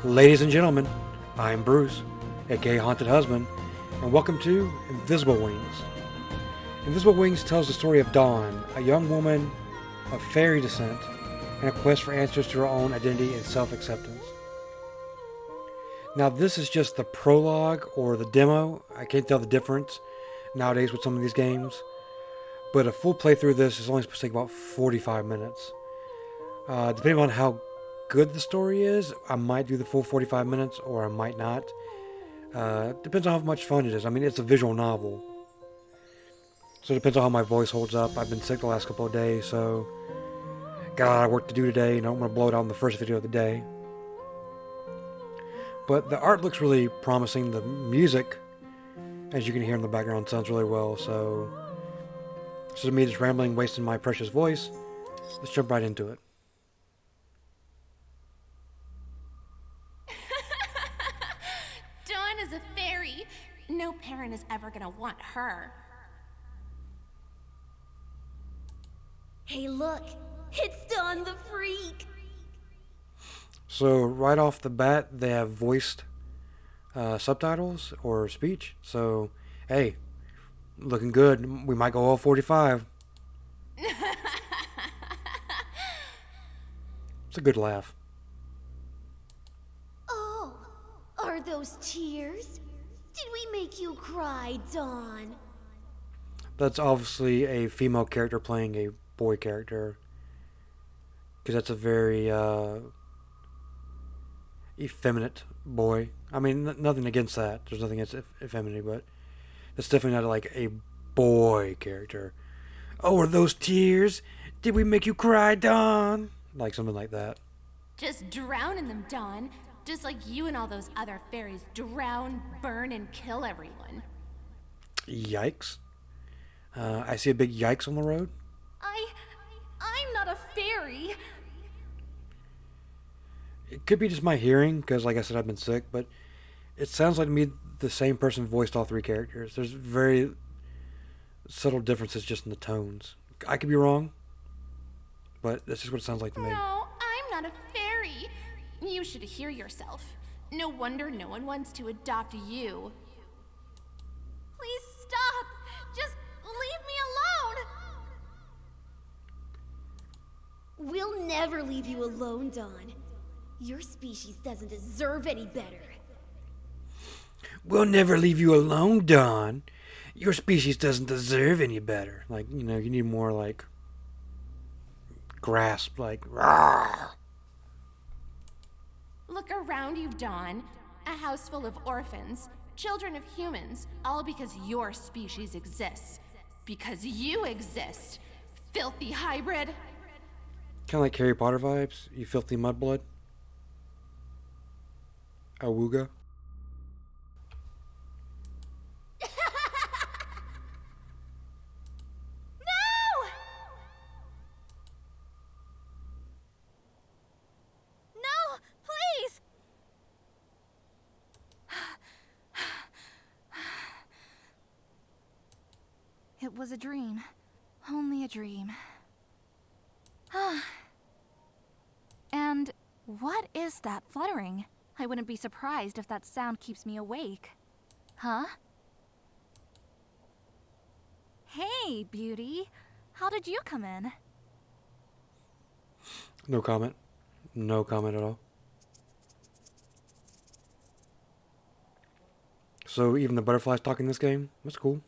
Ladies and gentlemen, I'm Bruce, aka Haunted Husband, and welcome to Invisible Wings. Invisible Wings tells the story of Dawn, a young woman of fairy descent, and a quest for answers to her own identity and self-acceptance. Now, this is just the prologue or the demo. I can't tell the difference nowadays with some of these games, but a full playthrough of this is only supposed to take about 45 minutes. Depending on how good the story is, I might do the full 45 minutes or I might not. Depends on how much fun it is. I mean, it's a visual novel, so it depends on how my voice holds up. I've been sick the last couple of days, so got a lot of work to do today, and I don't want to blow it out in the first video of the day. But the art looks really promising. The music, as you can hear in the background, sounds really well. So instead of me just rambling, wasting my precious voice, let's jump right into it. Dawn is a fairy. No parent is ever gonna want her. Hey, look! It's Dawn the Freak! So right off the bat, they have voiced subtitles or speech. So, hey, looking good. We might go all 45. It's a good laugh. Oh, are those tears? Did we make you cry, Dawn? That's obviously a female character playing a boy character, because that's a very effeminate boy. I mean, nothing against that. There's nothing against effeminate, but it's definitely not like a boy character. Oh, are those tears? Did we make you cry, Dawn? Like something like that. Just drown in them, Dawn. Just like you and all those other fairies drown, burn, and kill everyone. Yikes. I see a big yikes on the road. I'm not a fairy. It could be just my hearing, because like I said, I've been sick, but it sounds like to me the same person voiced all three characters. There's very subtle differences just in the tones. I could be wrong, but that's just what it sounds like to me. No, I'm not a fairy. You should hear yourself. No wonder no one wants to adopt you. Please stop. Just leave me alone. We'll never leave you alone, Dawn. Your species doesn't deserve any better. We'll never leave you alone, Dawn. Your species doesn't deserve any better. Like, you know, you need more, like, grasp, like, rawr. Look around you, Dawn. A house full of orphans, children of humans, all because your species exists. Because you exist, filthy hybrid. Kind of like Harry Potter vibes, you filthy mudblood. Awooga. No, please. It was a dream. Only a dream. And what is that fluttering? I wouldn't be surprised if that sound keeps me awake. Huh? Hey, beauty. How did you come in? No comment. No comment at all. So even the butterflies talk in this game? That's cool.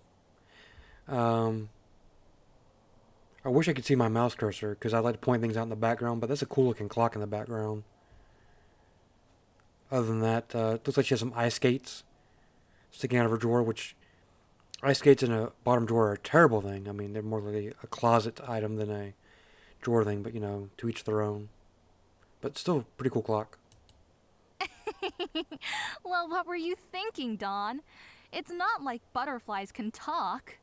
I wish I could see my mouse cursor, because I like to point things out in the background, but that's a cool looking clock in the background. Other than that, it looks like she has some ice skates sticking out of her drawer, which ice skates in a bottom drawer are a terrible thing. I mean, they're more like a closet item than a drawer thing, but you know, to each their own. But still, pretty cool clock. Well, what were you thinking, Dawn? It's not like butterflies can talk.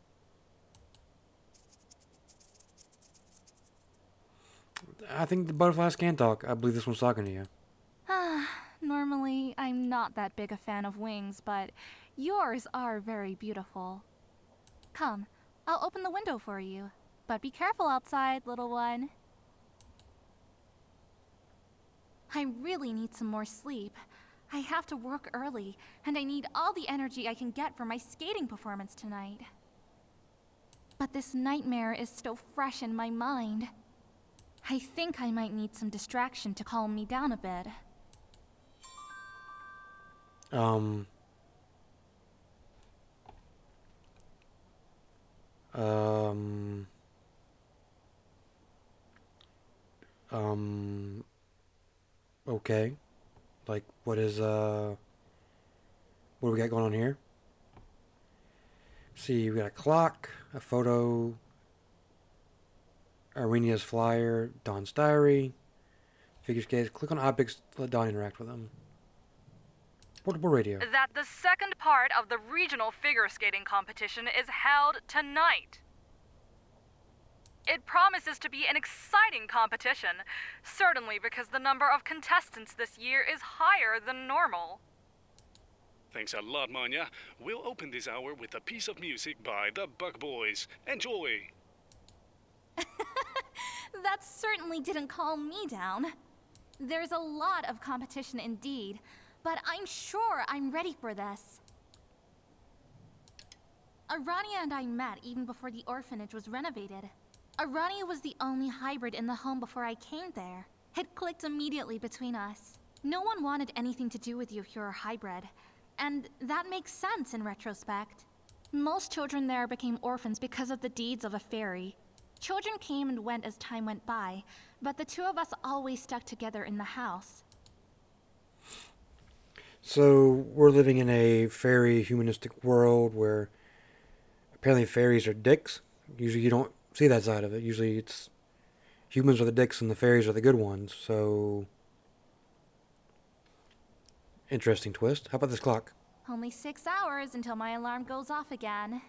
I think the butterflies can talk. I believe this one's talking to you. Normally, I'm not that big a fan of wings, but yours are very beautiful. Come, I'll open the window for you. But be careful outside, little one. I really need some more sleep. I have to work early, and I need all the energy I can get for my skating performance tonight. But this nightmare is still fresh in my mind. I think I might need some distraction to calm me down a bit. Um, um, okay. Like, what do we got going on here? See, we got a clock, a photo, Arenia's flyer, Don's diary, figure skates. Click on objects to let Don interact with them. Portable radio. That the second part of the regional figure skating competition is held tonight. It promises to be an exciting competition, certainly because the number of contestants this year is higher than normal. Thanks a lot, Manya. We'll open this hour with a piece of music by the Buck Boys. Enjoy! That certainly didn't calm me down. There's a lot of competition indeed, but I'm sure I'm ready for this. Arania and I met even before the orphanage was renovated. Arania was the only hybrid in the home before I came there. It clicked immediately between us. No one wanted anything to do with you if you're a hybrid, and that makes sense in retrospect. Most children there became orphans because of the deeds of a fairy. Children came and went as time went by, but the two of us always stuck together in the house. So, we're living in a fairy humanistic world where apparently fairies are dicks. Usually you don't see that side of it. Usually it's humans are the dicks and the fairies are the good ones. So, interesting twist. How about this clock? Only 6 hours until my alarm goes off again.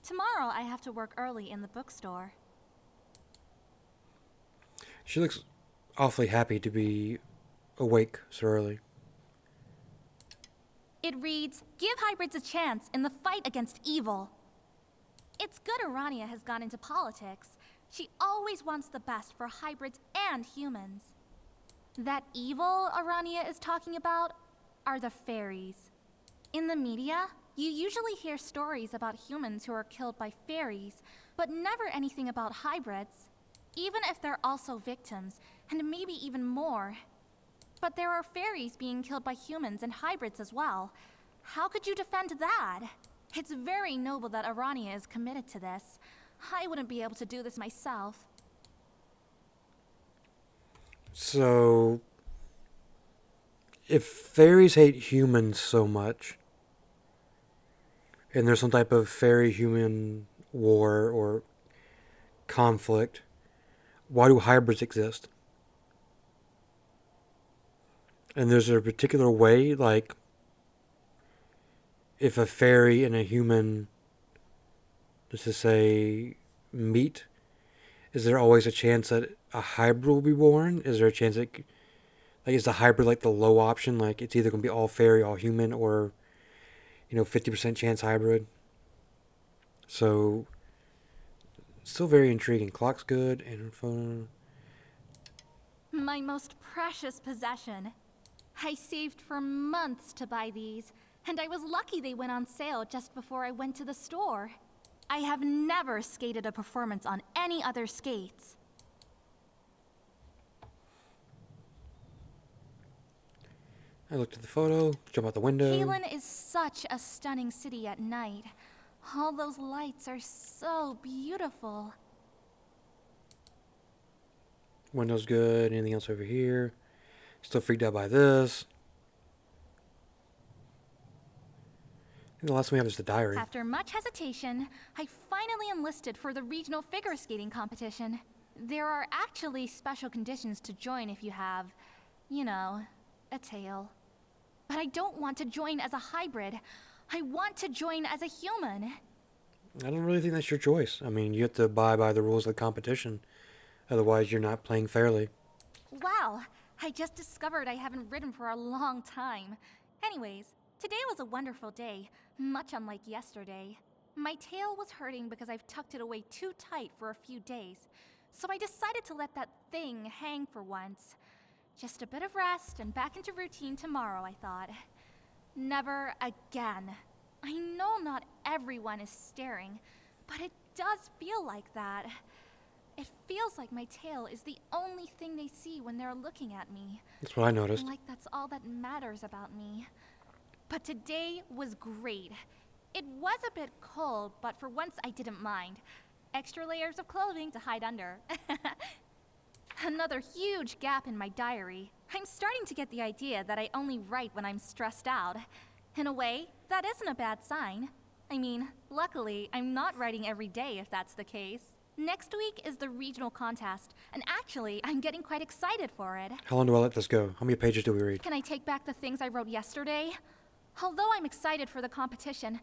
Tomorrow I have to work early in the bookstore. She looks awfully happy to be awake so early. It reads, "Give hybrids a chance in the fight against evil." It's good Arania has gone into politics. She always wants the best for hybrids and humans. That evil Arania is talking about are the faeries. In the media, you usually hear stories about humans who are killed by faeries, but never anything about hybrids, even if they're also victims, and maybe even more. But there are fairies being killed by humans and hybrids as well. How could you defend that? It's very noble that Arania is committed to this. I wouldn't be able to do this myself. So, if fairies hate humans so much, and there's some type of fairy-human war or conflict, why do hybrids exist? And there's a particular way, like, if a fairy and a human, let's just say, meet, is there always a chance that a hybrid will be born? Is there a chance that, like, is the hybrid like the low option? Like, it's either going to be all fairy, all human, or, 50% chance hybrid. So, still very intriguing. Clock's good, and phone. My most precious possession. I saved for months to buy these, and I was lucky they went on sale just before I went to the store. I have never skated a performance on any other skates. I looked at the photo, jump out the window. Kalen is such a stunning city at night. All those lights are so beautiful. Window's good. Anything else over here? Still freaked out by this. I think the last one we have is the diary. After much hesitation, I finally enlisted for the regional figure skating competition. There are actually special conditions to join if you have, a tail. But I don't want to join as a hybrid. I want to join as a human. I don't really think that's your choice. I mean, you have to abide by the rules of the competition. Otherwise, you're not playing fairly. Wow, I just discovered I haven't ridden for a long time. Anyways, today was a wonderful day, much unlike yesterday. My tail was hurting because I've tucked it away too tight for a few days, so I decided to let that thing hang for once. Just a bit of rest and back into routine tomorrow, I thought. Never again. I know not everyone is staring, but it does feel like that. It feels like my tail is the only thing they see when they're looking at me. That's what I noticed. Like that's all that matters about me. But today was great. It was a bit cold, but for once I didn't mind. Extra layers of clothing to hide under. Another huge gap in my diary. I'm starting to get the idea that I only write when I'm stressed out. In a way, that isn't a bad sign. I mean, luckily, I'm not writing every day if that's the case. Next week is the regional contest, and actually, I'm getting quite excited for it. How long do I let this go? How many pages do we read? Can I take back the things I wrote yesterday? Although I'm excited for the competition,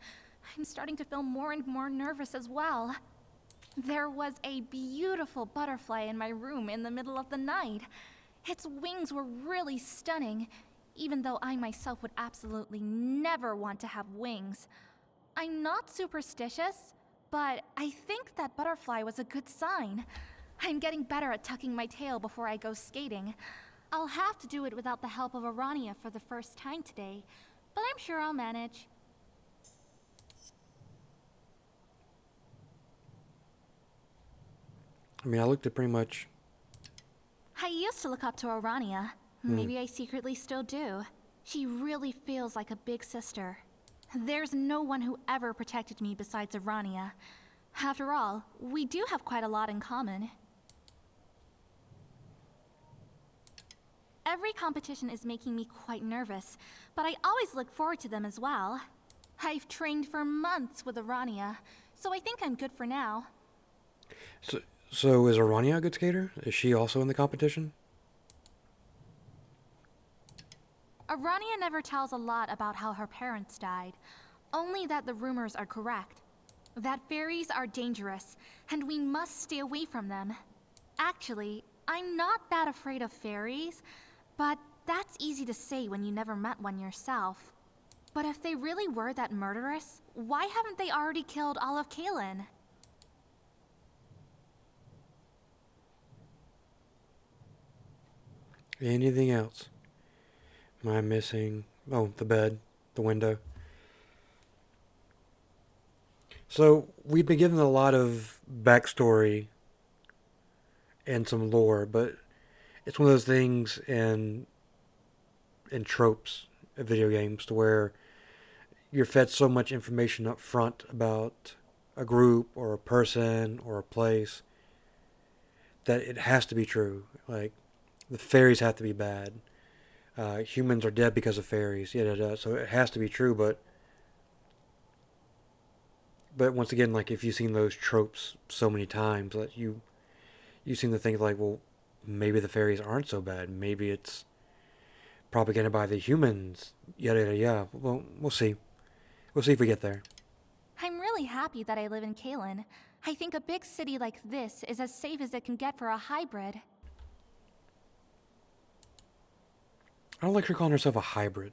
I'm starting to feel more and more nervous as well. There was a beautiful butterfly in my room in the middle of the night. Its wings were really stunning, even though I myself would absolutely never want to have wings. I'm not superstitious, but I think that butterfly was a good sign. I'm getting better at tucking my tail before I go skating. I'll have to do it without the help of Arania for the first time today, but I'm sure I'll manage. I mean, I looked at pretty much... I used to look up to Arania. Maybe I secretly still do. She really feels like a big sister. There's no one who ever protected me besides Arania. After all, we do have quite a lot in common. Every competition is making me quite nervous, but I always look forward to them as well. I've trained for months with Arania, so I think I'm good for now. So is Arania a good skater? Is she also in the competition? Arania never tells a lot about how her parents died, only that the rumors are correct. That fairies are dangerous, and we must stay away from them. Actually, I'm not that afraid of fairies, but that's easy to say when you never met one yourself. But if they really were that murderous, why haven't they already killed all of Kalen? Anything else? Am I missing... Oh, the bed. The window. So, we've been given a lot of backstory and some lore, but it's one of those things in tropes of video games to where you're fed so much information up front about a group or a person or a place that it has to be true. Like, the fairies have to be bad. Humans are dead because of fairies. So it has to be true, but once again, like, if you've seen those tropes so many times, that you seem to think, like, well, maybe the fairies aren't so bad. Maybe it's propagated by the humans. Yada. Well, we'll see. We'll see if we get there. I'm really happy that I live in Kalen. I think a big city like this is as safe as it can get for a hybrid. I don't like her calling herself a hybrid.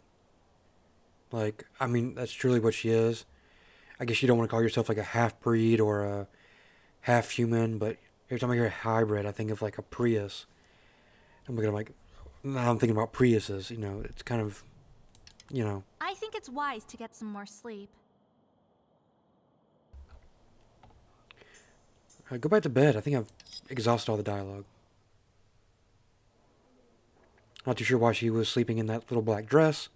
Like, I mean, that's truly what she is. I guess you don't want to call yourself like a half-breed or a half-human, but every time I hear a hybrid, I think of like a Prius. I'm looking at like, now I'm thinking about Priuses, it's kind of, I think it's wise to get some more sleep. Go back to bed. I think I've exhausted all the dialogue. Not too sure why she was sleeping in that little black dress,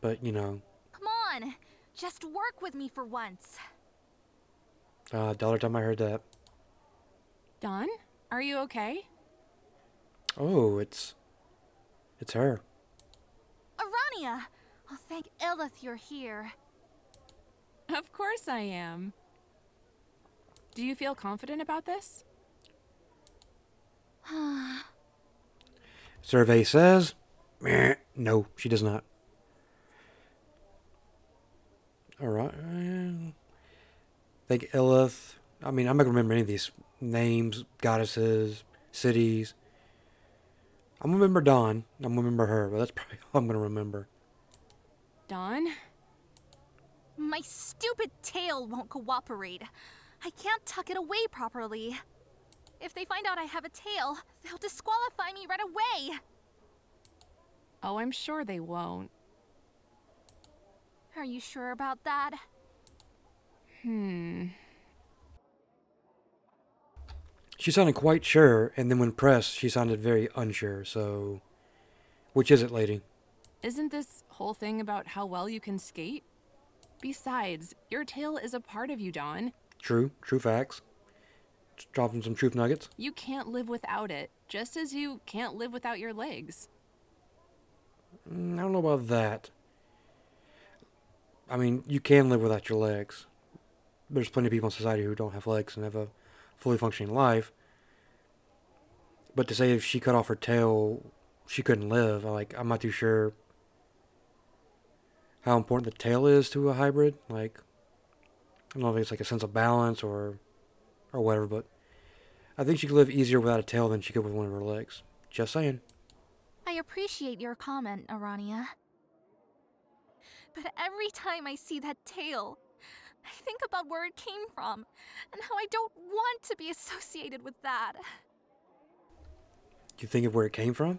but, Come on, just work with me for once. dollar time I heard that. Dawn, are you okay? Oh, it's her. Arania! Oh, thank Illith you're here. Of course I am. Do you feel confident about this? Survey says, meh, no, she does not. Alright. Think Illith. I mean, I'm not going to remember any of these names, goddesses, cities. I'm going to remember Dawn. I'm going to remember her, but that's probably all I'm going to remember. Dawn? My stupid tail won't cooperate. I can't tuck it away properly. If they find out I have a tail, they'll disqualify me right away. Oh, I'm sure they won't. Are you sure about that? She sounded quite sure, and then when pressed, she sounded very unsure. So, which is it, lady? Isn't this whole thing about how well you can skate? Besides, your tail is a part of you, Dawn. True facts. Just dropping some truth nuggets. You can't live without it, just as you can't live without your legs. I don't know about that. I mean, you can live without your legs. There's plenty of people in society who don't have legs and have a fully functioning life. But to say if she cut off her tail, she couldn't live, I'm not too sure how important the tail is to a hybrid. I don't know if it's like a sense of balance or whatever, but I think she could live easier without a tail than she could with one of her legs. Just saying. I appreciate your comment, Arania. But every time I see that tail, I think about where it came from and how I don't want to be associated with that. You think of where it came from?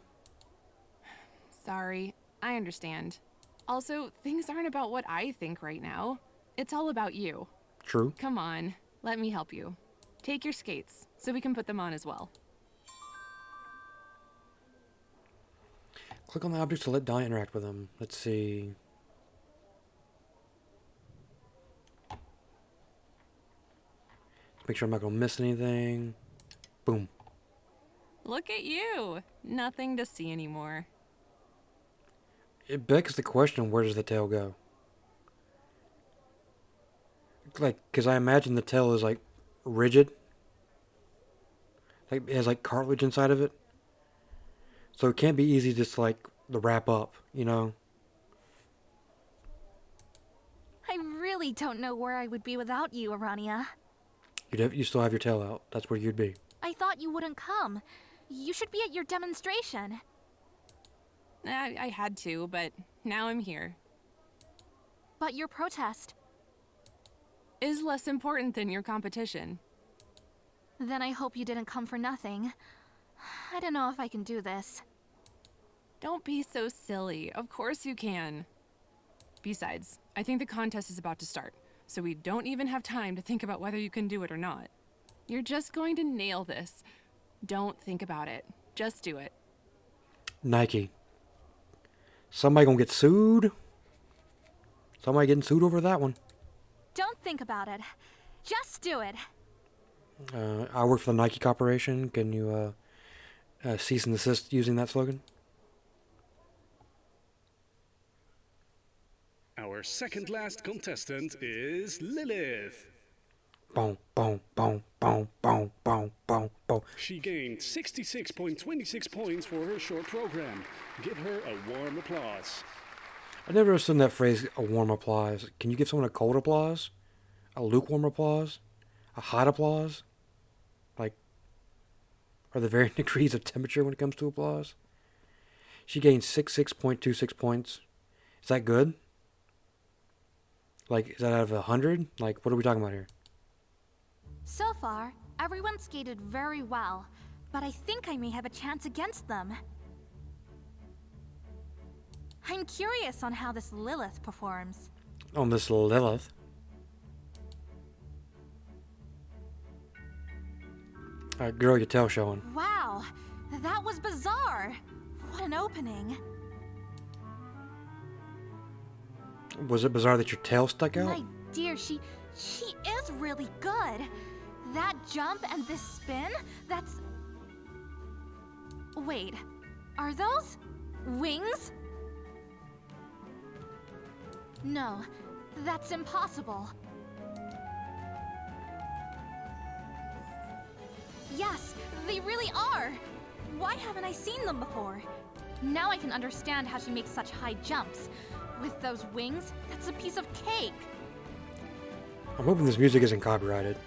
Sorry, I understand. Also, things aren't about what I think right now. It's all about you. True. Come on, let me help you. Take your skates, so we can put them on as well. Click on the objects to let Dawn interact with them. Let's see. Make sure I'm not going to miss anything. Boom. Look at you! Nothing to see anymore. It begs the question, where does the tail go? Because I imagine the tail is, rigid. It has, cartilage inside of it. So it can't be easy just, to wrap up, you know? I really don't know where I would be without you, Arania. You still have your tail out. That's where you'd be. I thought you wouldn't come. You should be at your demonstration. I had to, but now I'm here. But your protest. Is less important than your competition. Then I hope you didn't come for nothing. I don't know if I can do this. Don't be so silly. Of course you can. Besides, I think the contest is about to start, so we don't even have time to think about whether you can do it or not. You're just going to nail this. Don't think about it. Just do it. Nike. Somebody gonna get sued? Somebody getting sued over that one. Don't think about it. Just do it. I work for the Nike Corporation. Can you cease and desist using that slogan? Our second last contestant is Lilith. Boom, boom, boom, boom, boom, boom, boom, boom. She gained 66.26 points for her short program. Give her a warm applause. I never understood that phrase, a warm applause. Can you give someone a cold applause? A lukewarm applause? A hot applause? Are there varying degrees of temperature when it comes to applause? She gained 66.26 points. Is that good? Is that out of 100? What are we talking about here? So far, everyone skated very well, but I think I may have a chance against them. I'm curious on how this Lilith performs. On this Lilith. Girl, your tail showing. Wow, that was bizarre. What an opening. Was it bizarre that your tail stuck out? My dear, she is really good. That jump and this spin, that's... Wait, are those wings? No, that's impossible. Yes, they really are. Why haven't I seen them before? Now I can understand how she makes such high jumps. With those wings, that's a piece of cake. I'm hoping this music isn't copyrighted.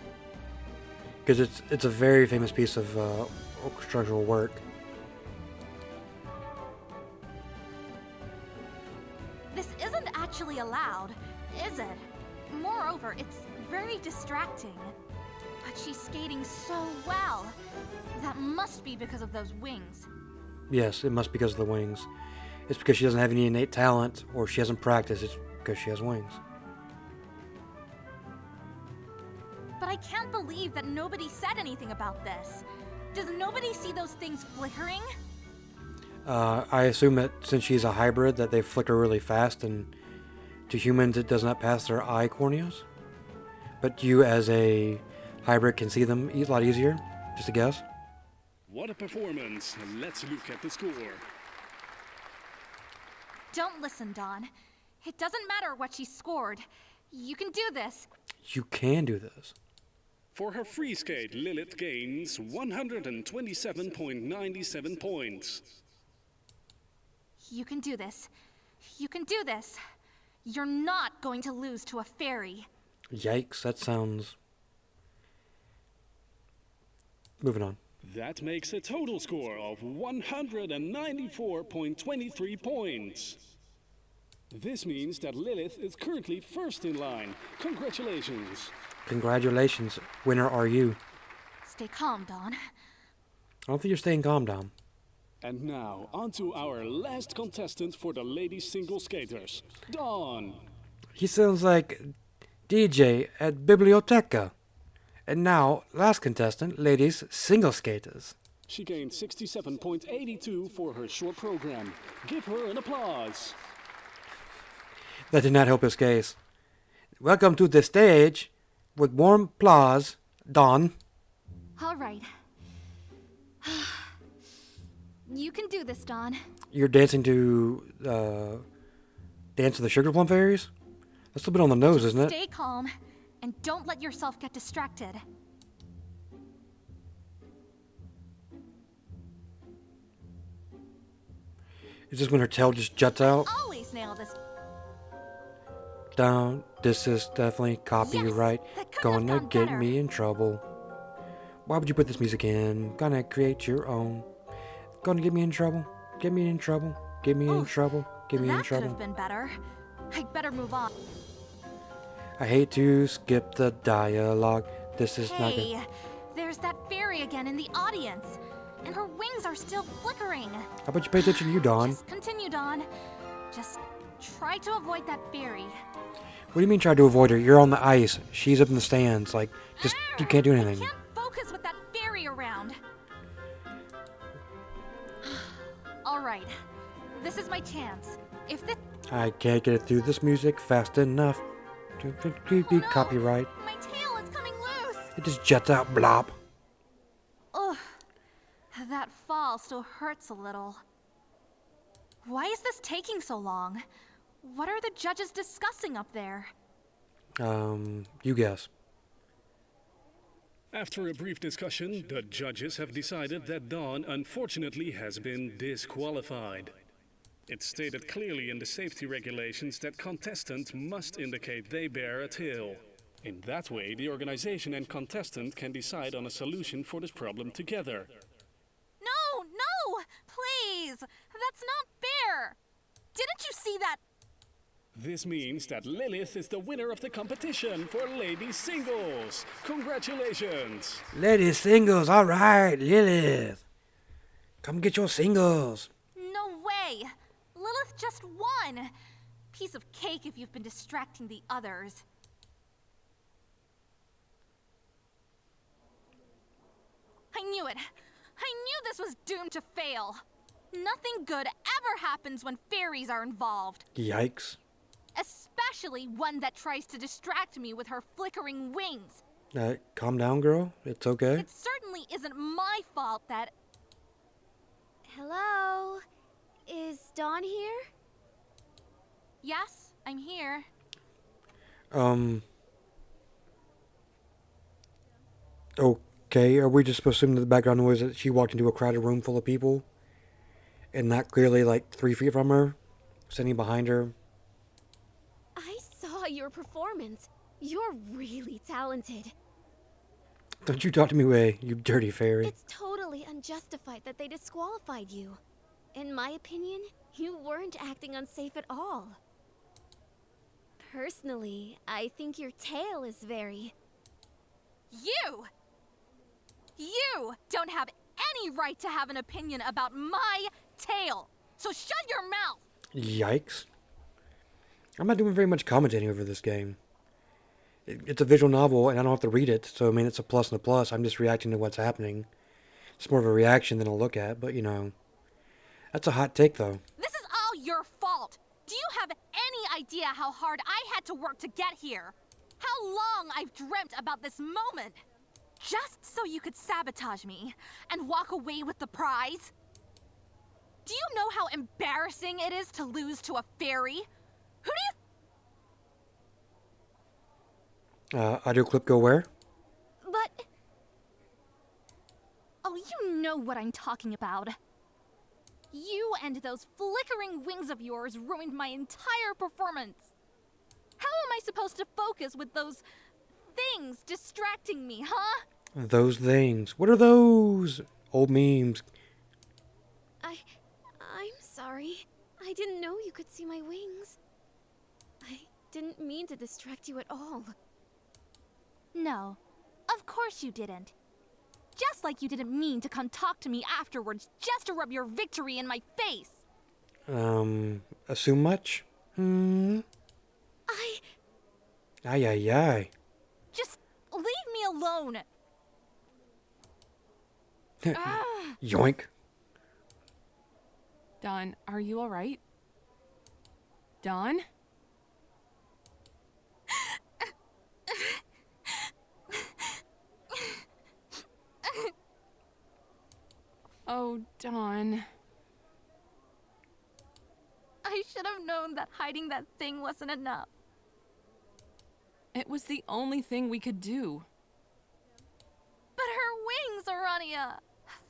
Because it's a very famous piece of orchestral work. This isn't actually allowed, is it? Moreover, it's very distracting. But she's skating so well. That must be because of those wings. Yes, it must be because of the wings. it's because she doesn't have any innate talent or she hasn't practiced. It's because she has wings. But I can't believe that nobody said anything about this. Does nobody see those things flickering? I assume that since she's a hybrid that they flicker really fast and to humans it does not pass their eye corneas. But you as a hybrid can see them a lot easier. Just a guess. What a performance. Let's look at the score. Don't listen, Dawn. It doesn't matter what she scored. You can do this. You can do this. For her free skate, Lilith gains 127.97 points. You can do this. You can do this. You're not going to lose to a fairy. Yikes, that sounds... Moving on. That makes a total score of 194.23 points. This means that Lilith is currently first in line. Congratulations. Congratulations. Winner are you. Stay calm, Dawn. I don't think you're staying calm, Dom. And now, on to our last contestant for the ladies single skaters, Dawn. He sounds like DJ at Biblioteca. And now, last contestant, ladies single skaters. She gained 67.82 for her short program. Give her an applause. That did not help his case. Welcome to the stage, with warm applause, Dawn. All right. You can do this, Dawn. You're dancing to, Dance of the Sugar Plum Fairies? That's a bit on the nose, isn't it? Stay calm, and don't let yourself get distracted. Is this when her tail just juts out? Always nail this. Down. This is definitely copyright. Yes, that couldn't Gonna have gone get better. me in trouble. Why would you put this music in? Gonna create your own. Gonna get me in trouble. Get me in trouble. Get me in Oof, trouble. Get me in That could trouble. have been better. I'd better move on. I hate to skip the dialogue. This is not good. Hey, there's that fairy again in the audience, and her wings are still flickering. How about you pay attention to you, Dawn? Just continue, Dawn. Just try to avoid that fairy. What do you mean try to avoid her? You're on the ice. She's up in the stands. Like, just, you can't do I anything. can't focus with that fairy around. All right, this is my chance. If this... I can't get it through this music fast enough. Oh, no. Copyright. My tail is coming loose. It just jets out, blop. Ugh, that fall still hurts a little. Why is this taking so long? What are the judges discussing up there? You guess. After a brief discussion, the judges have decided that Dawn unfortunately has been disqualified. It's stated clearly in the safety regulations that contestants must indicate they bear a tail. In that way, the organization and contestant can decide on a solution for this problem together. No, no! Please! That's not fair! Didn't you see that? This means that Lilith is the winner of the competition for ladies singles. Congratulations! Ladies singles, alright, Lilith. Come get your singles. No way! Lilith just won! Piece of cake if you've been distracting the others. I knew it! I knew this was doomed to fail! Nothing good ever happens when fairies are involved. Yikes. Especially one that tries to distract me with her flickering wings. Calm down, girl. It's okay. It certainly isn't my fault that... Hello? Is Dawn here? Yes, I'm here. Okay, are we just supposed to assume that the background noise that she walked into a crowded room full of people? And not clearly like 3 feet from her? Sitting behind her? I saw your performance. You're really talented. Don't you talk to me way, you dirty fairy. It's totally unjustified that they disqualified you. In my opinion, you weren't acting unsafe at all. Personally, I think your tail is very... You! You don't have any right to have an opinion about my tail! so shut your mouth! Yikes. I'm not doing very much commentating over this game. It's a visual novel, and I don't have to read it, so I mean, it's a plus and a plus. I'm just reacting to what's happening. It's more of a reaction than a look at, but you know. That's a hot take, though. This is all your fault! Do you have any idea how hard I had to work to get here? How long I've dreamt about this moment? Just so you could sabotage me and walk away with the prize? Do you know how embarrassing it is to lose to a fairy? Who do you... Audio clip go where? But... Oh, you know what I'm talking about. You and those flickering wings of yours ruined my entire performance. How am I supposed to focus with those things distracting me, huh? Those things. What are those? Old memes. I'm sorry. I didn't know you could see my wings. I didn't mean to distract you at all. No, of course you didn't. Just like you didn't mean to come talk to me afterwards just to rub your victory in my face. Assume much? Ay. Just leave me alone. Yoink. Dawn, are you alright? Dawn? Oh, Dawn. I should have known that hiding that thing wasn't enough. It was the only thing we could do. But her wings, Arania!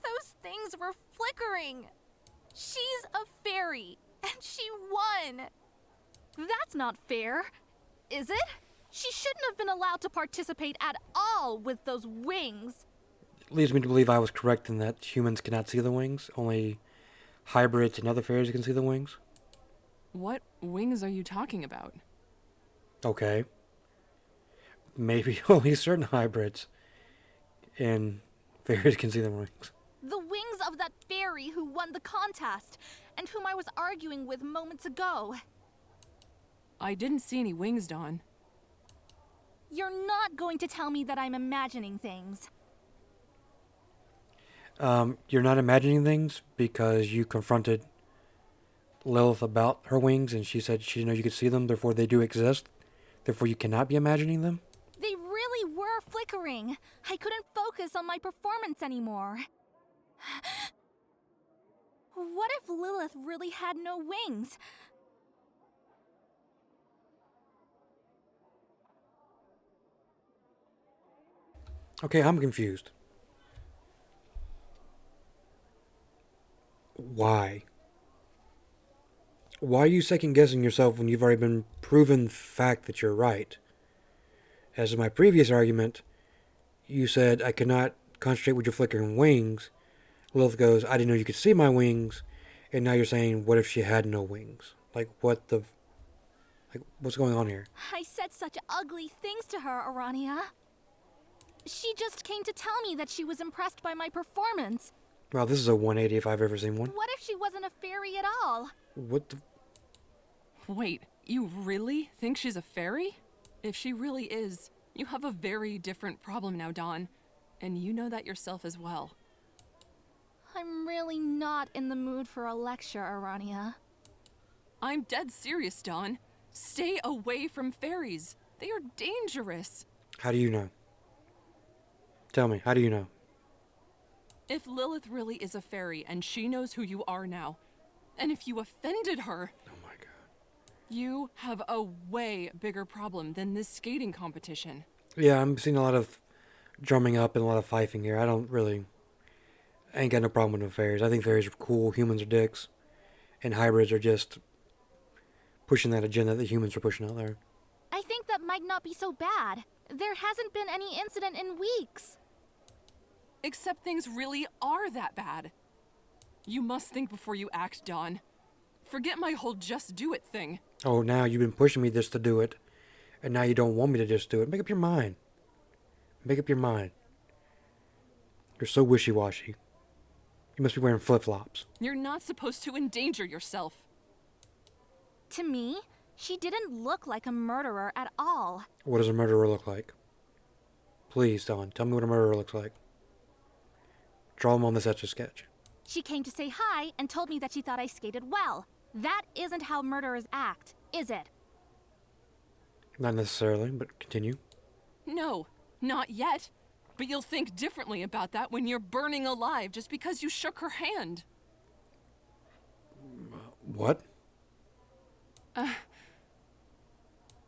Those things were flickering. She's a fairy, and she won. That's not fair, is it? She shouldn't have been allowed to participate at all with those wings. Leads me to believe I was correct in that humans cannot see the wings. Only hybrids and other fairies can see the wings. What wings are you talking about? Okay. Maybe only certain hybrids and fairies can see the wings. The wings of that fairy who won the contest, and whom I was arguing with moments ago. I didn't see any wings, Dawn. You're not going to tell me that I'm imagining things. You're not imagining things because you confronted Lilith about her wings and she said she didn't know you could see them, therefore they do exist. Therefore you cannot be imagining them? They really were flickering. I couldn't focus on my performance anymore. What if Lilith really had no wings? Okay, I'm confused. Why? Why are you second guessing yourself when you've already been proven fact that you're right? As in my previous argument, you said I could not concentrate with your flickering wings. Lilith goes, I didn't know you could see my wings. And now you're saying, what if she had no wings? Like, what's going on here? I said such ugly things to her, Arania. She just came to tell me that she was impressed by my performance. Wow, this is a 180 if I've ever seen one. What if she wasn't a fairy at all? What the... Wait, you really think she's a fairy? If she really is, you have a very different problem now, Dawn. And you know that yourself as well. I'm really not in the mood for a lecture, Arania. I'm dead serious, Dawn. Stay away from fairies. They are dangerous. How do you know? Tell me, how do you know? If Lilith really is a fairy and she knows who you are now, and if you offended her... Oh my god. You have a way bigger problem than this skating competition. Yeah, I'm seeing a lot of drumming up and a lot of fifing here. I ain't got no problem with no fairies. I think fairies are cool, humans are dicks, and hybrids are just pushing that agenda that humans are pushing out there. I think that might not be so bad. There hasn't been any incident in weeks. Except things really are that bad. You must think before you act, Dawn. Forget my whole just do it thing. Oh, now you've been pushing me just to do it, and now you don't want me to just do it. Make up your mind. Make up your mind. You're so wishy-washy. You must be wearing flip-flops. You're not supposed to endanger yourself. To me, she didn't look like a murderer at all. What does a murderer look like? Please, Dawn, tell me what a murderer looks like. Draw him on this Etch-a-Sketch. She came to say hi and told me that she thought I skated well. That isn't how murderers act, is it? Not necessarily, but continue. No, not yet. But you'll think differently about that when you're burning alive just because you shook her hand. What?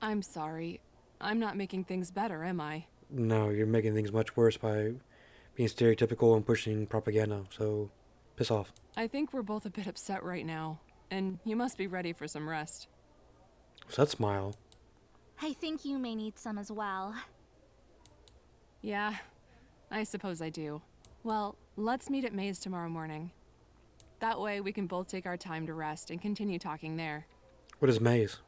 I'm sorry. I'm not making things better, am I? No, you're making things much worse by being stereotypical and pushing propaganda, so piss off. I think we're both a bit upset right now, and you must be ready for some rest. What's that smile? I think you may need some as well. Yeah, I suppose I do. Well, let's meet at May's tomorrow morning. That way we can both take our time to rest and continue talking there. What is Maze?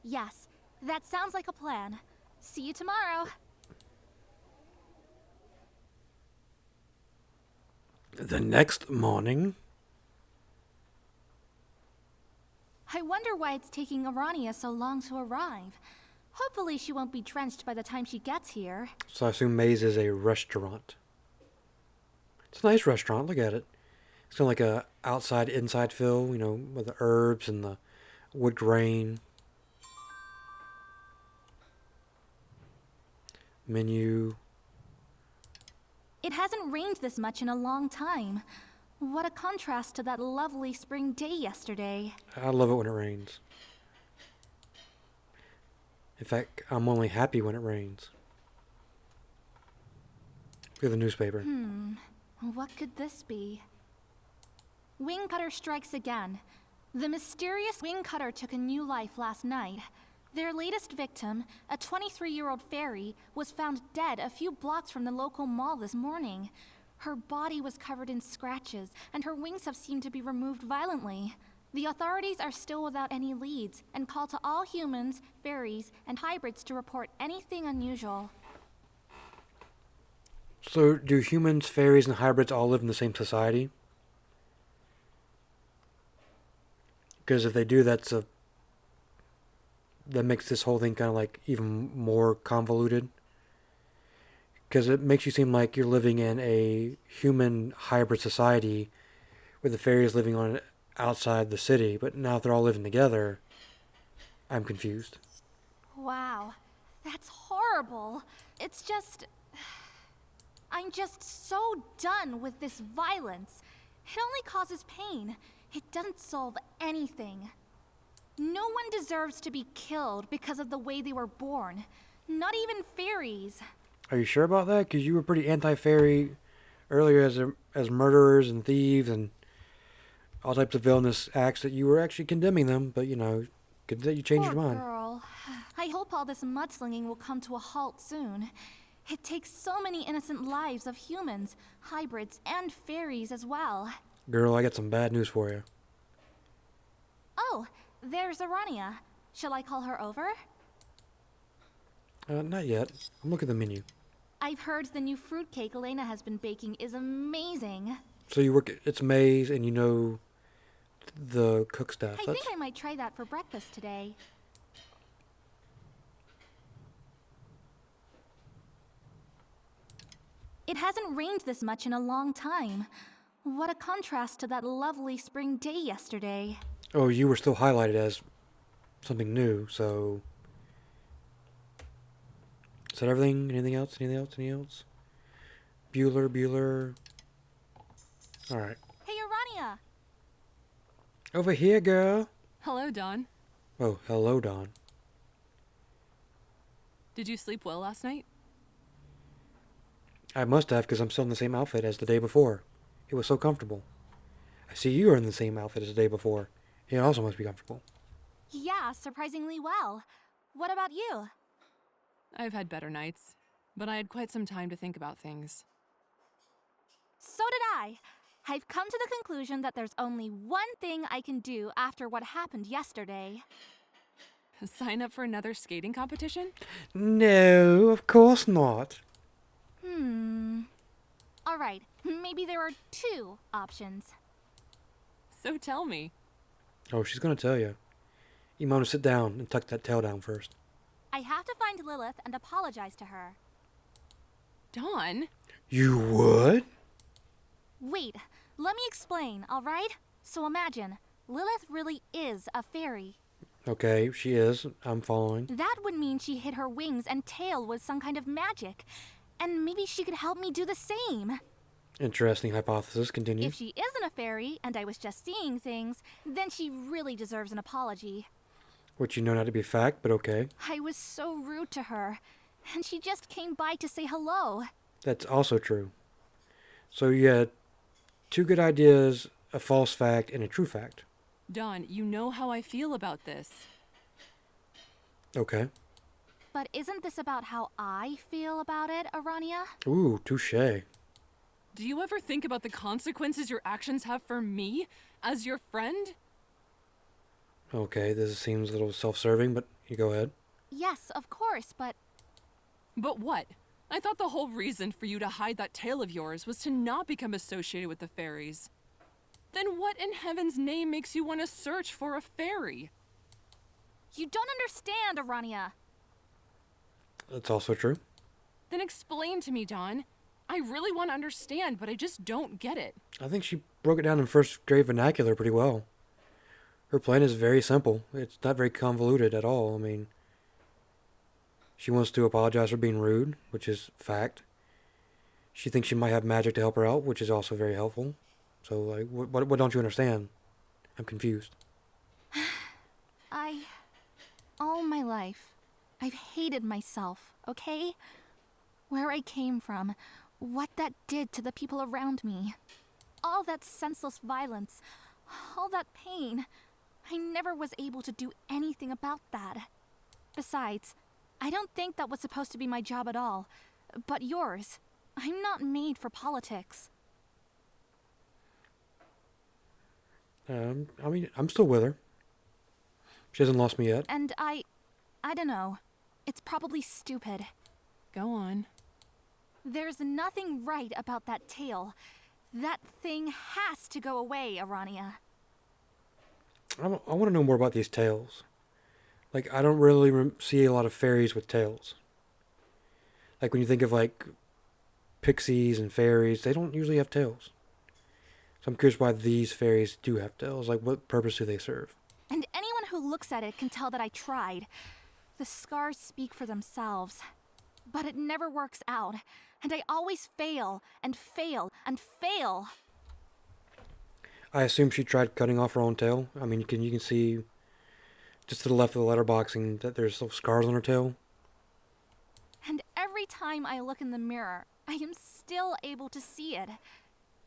Yes, that sounds like a plan. See you tomorrow. The next morning? I wonder why it's taking Arania so long to arrive. Hopefully she won't be drenched by the time she gets here. So I assume Maze is a restaurant. It's a nice restaurant, look at it. It's kind of like a outside-inside feel, you know, with the herbs and the wood grain. Menu. It hasn't rained this much in a long time. What a contrast to that lovely spring day yesterday. I love it when it rains. In fact, I'm only happy when it rains. Look at the newspaper. What could this be? Wing Cutter strikes again. The mysterious Wing Cutter took a new life last night. Their latest victim, a 23-year-old fairy, was found dead a few blocks from the local mall this morning. Her body was covered in scratches, and her wings have seemed to be removed violently. The authorities are still without any leads, and call to all humans, fairies, and hybrids to report anything unusual. So, do humans, fairies, and hybrids all live in the same society? Because if they do, that makes this whole thing kind of like even more convoluted. Because it makes you seem like you're living in a human hybrid society with the fairies living on outside the city, but now if they're all living together, I'm confused. Wow, that's horrible. It's just... I'm just so done with this violence. It only causes pain. It doesn't solve anything. No one deserves to be killed because of the way they were born. Not even fairies. Are you sure about that? Because you were pretty anti-fairy earlier as murderers and thieves and all types of villainous acts that you were actually condemning them, but you know, good that you changed your mind. Girl. I hope all this mudslinging will come to a halt soon. It takes so many innocent lives of humans, hybrids, and fairies as well. Girl, I got some bad news for you. Oh, there's Arania. Shall I call her over? Not yet. I'm looking at the menu. I've heard the new fruitcake Elena has been baking is amazing. So you work it's Maze and you know the cook staff. I think I might try that for breakfast today. It hasn't rained this much in a long time. What a contrast to that lovely spring day yesterday. Oh, you were still highlighted as something new, so... Is that everything? Anything else? Anything else? Anything else? Bueller. Alright. Hey, Arania! Over here, girl! Hello, Dawn. Oh, hello, Dawn. Did you sleep well last night? I must have, because I'm still in the same outfit as the day before. It was so comfortable. I see you are in the same outfit as the day before. It also must be comfortable. Yeah, surprisingly well. What about you? I've had better nights, but I had quite some time to think about things. So did I. I've come to the conclusion that there's only one thing I can do after what happened yesterday. Sign up for another skating competition? No, of course not. Alright, Maybe there are two options. So tell me. Oh, she's gonna tell you. You want to sit down and tuck that tail down first. I have to find Lilith and apologize to her. Dawn? You would? Wait, let me explain, alright? So imagine, Lilith really is a fairy. Okay, she is. I'm following. That would mean she hid her wings and tail with some kind of magic. And maybe she could help me do the same. Interesting hypothesis. Continue. If she isn't a fairy, and I was just seeing things, then she really deserves an apology. Which you know not to be a fact, but okay. I was so rude to her, and she just came by to say hello. That's also true. So you had two good ideas, a false fact, and a true fact. Dawn, you know how I feel about this. Okay. But isn't this about how I feel about it, Arania? Ooh, touche. Do you ever think about the consequences your actions have for me as your friend? Okay, this seems a little self-serving, but you go ahead. Yes, of course, but But what? I thought the whole reason for you to hide that tail of yours was to not become associated with the fairies. Then what in heaven's name makes you want to search for a fairy? you don't understand, Arania. That's also true. Then explain to me, Dawn. I really want to understand, but I just don't get it. I think she broke it down in first grade vernacular pretty well. Her plan is very simple. It's not very convoluted at all. I mean, she wants to apologize for being rude, which is fact. She thinks she might have magic to help her out, which is also very helpful. So, like, what don't you understand? I'm confused. All my life, I've hated myself, okay? Where I came from, what that did to the people around me. All that senseless violence, all that pain. I never was able to do anything about that. Besides, I don't think that was supposed to be my job at all. But yours. I'm not made for politics. I mean, I'm still with her. She hasn't lost me yet. And I don't know. It's probably stupid. Go on. There's nothing right about that tail. That thing has to go away, Arania. I want to know more about these tails. Like, I don't really see a lot of fairies with tails. Like, when you think of, like, pixies and fairies, they don't usually have tails. So I'm curious why these fairies do have tails. Like, what purpose do they serve? And anyone who looks at it can tell that I tried. The scars speak for themselves. But it never works out. And I always fail, and fail, and fail. I assume she tried cutting off her own tail. I mean, you can see just to the left of the letterboxing that there's little scars on her tail. And every time I look in the mirror, I am still able to see it.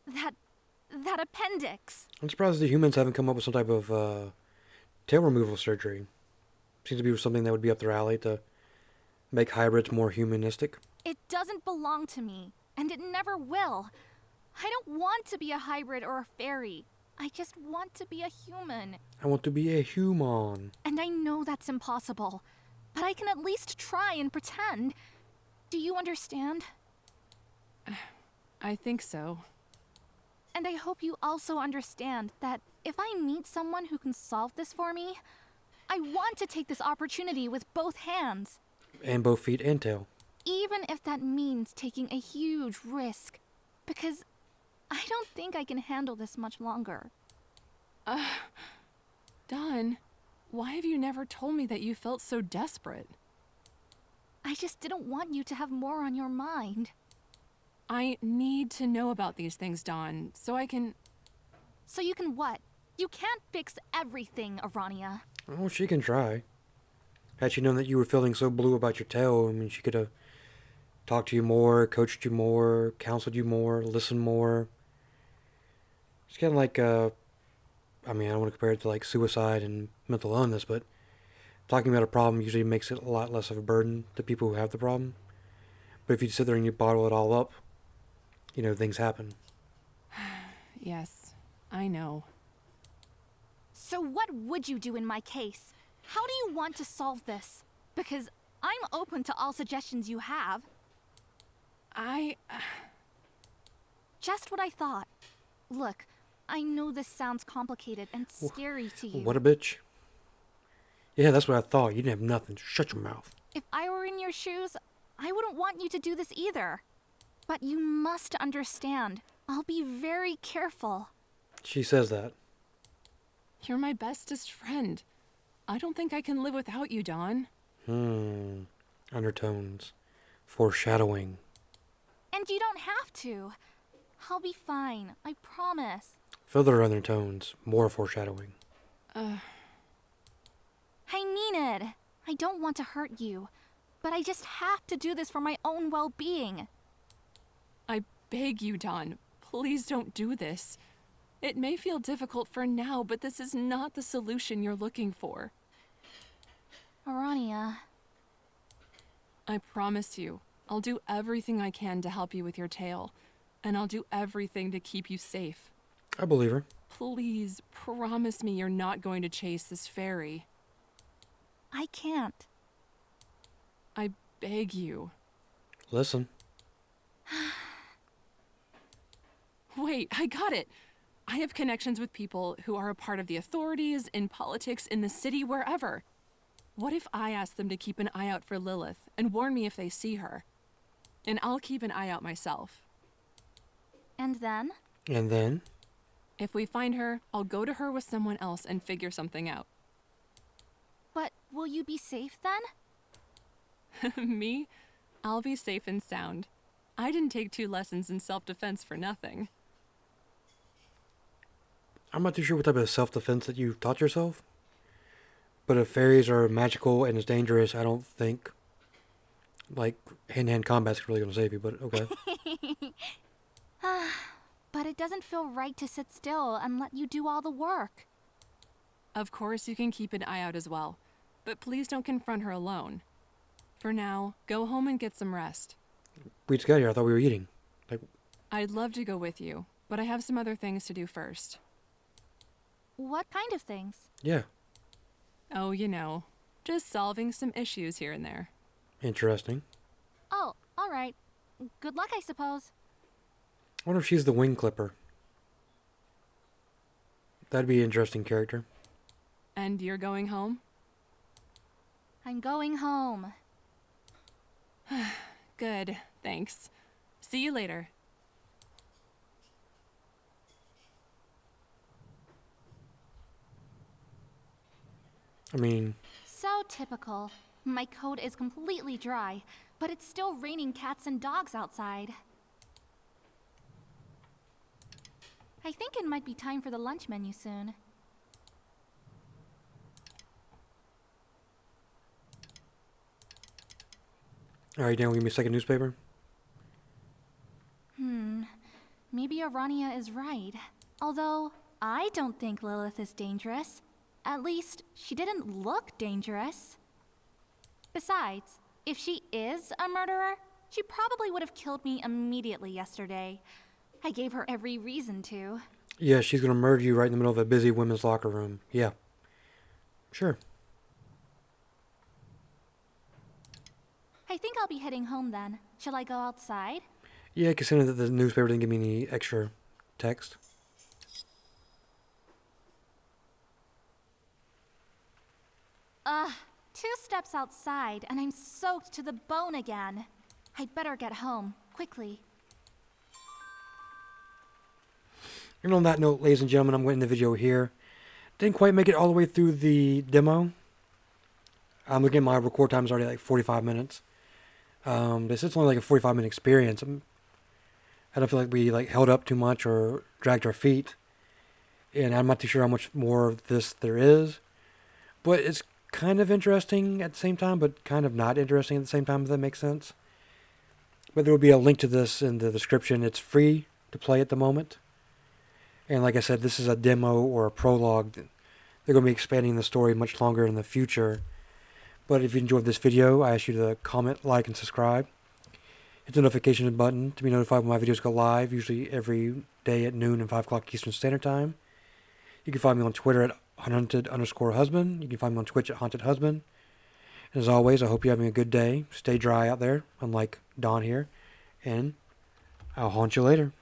That appendix. I'm surprised the humans haven't come up with some type of tail removal surgery. Seems to be something that would be up their alley to make hybrids more humanistic. It doesn't belong to me, and it never will. I don't want to be a hybrid or a fairy. I just want to be a human. I want to be a human. And I know that's impossible, but I can at least try and pretend. Do you understand? I think so. And I hope you also understand that if I meet someone who can solve this for me, I want to take this opportunity with both hands. And both feet and tail. Even if that means taking a huge risk. Because I don't think I can handle this much longer. Dawn, why have you never told me that you felt so desperate? I just didn't want you to have more on your mind. I need to know about these things, Dawn, so I can... So you can what? You can't fix everything, Arania. Oh, she can try. Had she known that you were feeling so blue about your tail, I mean, she could have talked to you more, coached you more, counseled you more, listened more. It's kind of like, I mean, I don't want to compare it to like suicide and mental illness, but talking about a problem usually makes it a lot less of a burden to people who have the problem. But if you sit there and you bottle it all up, you know, things happen. Yes, I know. So what would you do in my case? How do you want to solve this? Because I'm open to all suggestions you have. just what I thought. Look, I know this sounds complicated and scary to you. What a bitch. Yeah, that's what I thought. You didn't have nothing. Shut your mouth. If I were in your shoes, I wouldn't want you to do this either. But you must understand, I'll be very careful. She says that. You're my bestest friend. I don't think I can live without you, Dawn. Undertones. Foreshadowing. And you don't have to. I'll be fine, I promise. Further undertones. More foreshadowing. I mean it. I don't want to hurt you. But I just have to do this for my own well-being. I beg you, Dawn. Please don't do this. It may feel difficult for now, but this is not the solution you're looking for. Arania. I promise you, I'll do everything I can to help you with your tale. And I'll do everything to keep you safe. I believe her. Please, promise me you're not going to chase this fairy. I can't. I beg you. Listen. Wait, I got it. I have connections with people who are a part of the authorities, in politics, in the city, wherever. What if I ask them to keep an eye out for Lilith and warn me if they see her? And I'll keep an eye out myself. And then? And then? If we find her, I'll go to her with someone else and figure something out. But will you be safe then? Me? I'll be safe and sound. I didn't take 2 lessons in self-defense for nothing. I'm not too sure what type of self-defense that you taught yourself. But if fairies are magical and it's dangerous, I don't think, like, hand-to-hand combat's really going to save you, but okay. But it doesn't feel right to sit still and let you do all the work. Of course you can keep an eye out as well, but please don't confront her alone. For now, go home and get some rest. We just got here. I thought we were eating. I'd love to go with you, but I have some other things to do first. What kind of things? Yeah. Oh, you know, just solving some issues here and there. Interesting. Oh, all right. Good luck, I suppose. I wonder if she's the wing clipper. That'd be an interesting character. And you're going home? I'm going home. Good, thanks. See you later. I mean... So typical. My coat is completely dry, but it's still raining cats and dogs outside. I think it might be time for the lunch menu soon. Alright, Dan, will you give me a second newspaper? Maybe Arania is right. Although, I don't think Lilith is dangerous. At least, she didn't look dangerous. Besides, if she is a murderer, she probably would have killed me immediately yesterday. I gave her every reason to. Yeah, she's gonna murder you right in the middle of a busy women's locker room. Yeah. Sure. I think I'll be heading home then. Shall I go outside? Yeah, considering that the newspaper didn't give me any extra text. Ugh, 2 steps outside and I'm soaked to the bone again. I'd better get home, quickly. And on that note, ladies and gentlemen, I'm going to end the video here. Didn't quite make it all the way through the demo. I'm looking at my record time is already like 45 minutes. This is only like a 45-minute experience. I don't feel like we like held up too much or dragged our feet. And I'm not too sure how much more of this there is. But it's kind of interesting at the same time, but kind of not interesting at the same time, if that makes sense. But there will be a link to this in the description. It's free to play at the moment. And like I said, this is a demo or a prologue. They're going to be expanding the story much longer in the future. But if you enjoyed this video, I ask you to comment, like, and subscribe. Hit the notification button to be notified when my videos go live, usually every day at noon and 5 o'clock Eastern Standard Time. You can find me on Twitter at haunted_husband. You can find me on Twitch at hauntedhusband. And as always, I hope you're having a good day. Stay dry out there, unlike Dawn here. And I'll haunt you later.